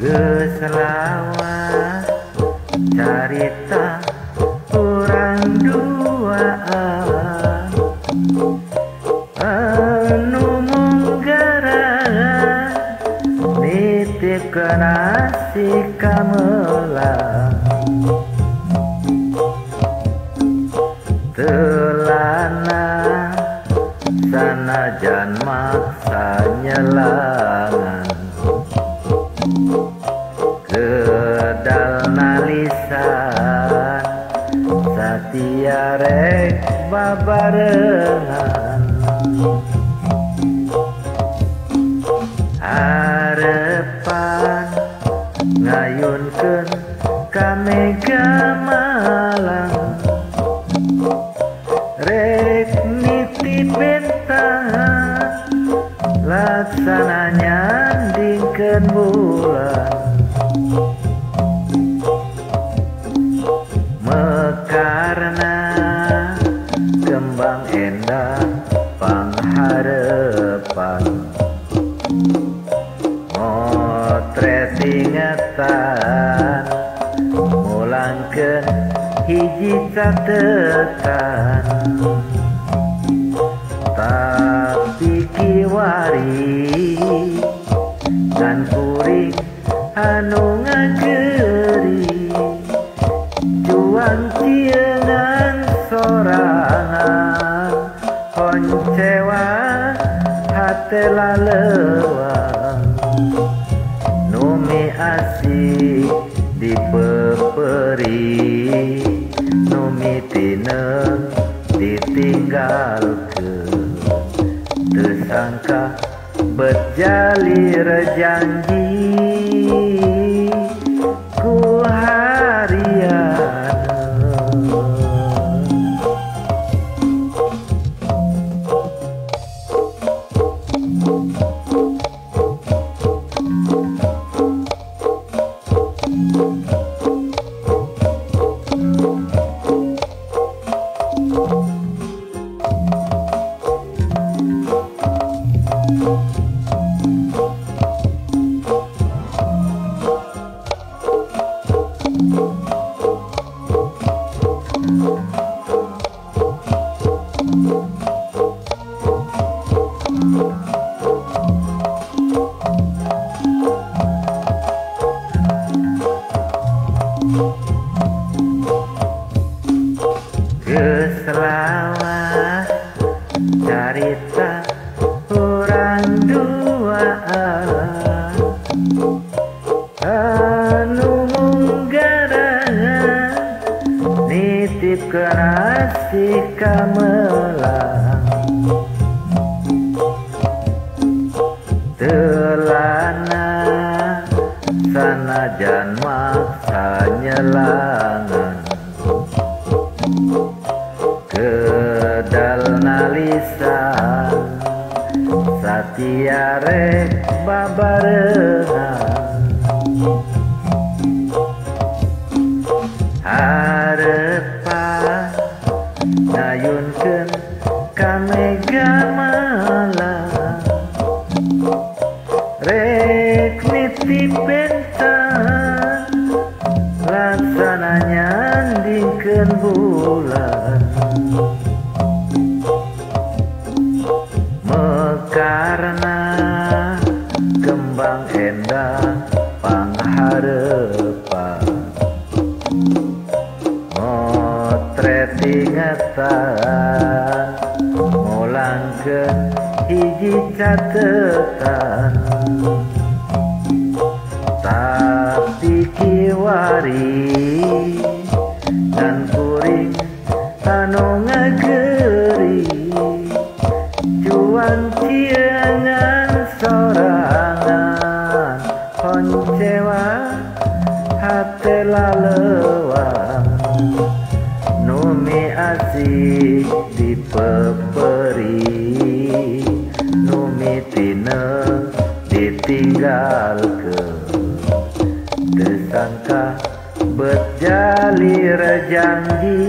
Geus lawas carita urang duaan anu munggara nitipkeun asih ka melang teulana sanajan maksa nyelangan kedalna lisan satia rek babarengan harepan ngayunkeun ka mega malang rek nitip bentang laksana nyandingkeun bulan mekarna kembang endah pangharepan motret ingatan mulangkeun hiji catetan tapi kiwari dan kuring anu ngageri juang ciengan sorangan koncewa hate lalewang numi asik dipeperi numi tineng ditinggalkeun teu sangka berjalir janji ku harian geus lawas carita urang duaan anu munggara nitipkeun asih ka melang teulana sanajan maksa nyelangan kedalna lisan satia rek babarengan harepan ngayunkeun ka mega malang rek nitip bentang laksana nyandingkeun bulan mekarna kembang endah pangharepan motret ingatan mulangkeun hiji catetan tapi kiwari dan kuring anu ngageri juang ciengan sorangan koncewa hate lalewang numi asik dipeperi numi mimitina ditinggal ke tersangka berjali janji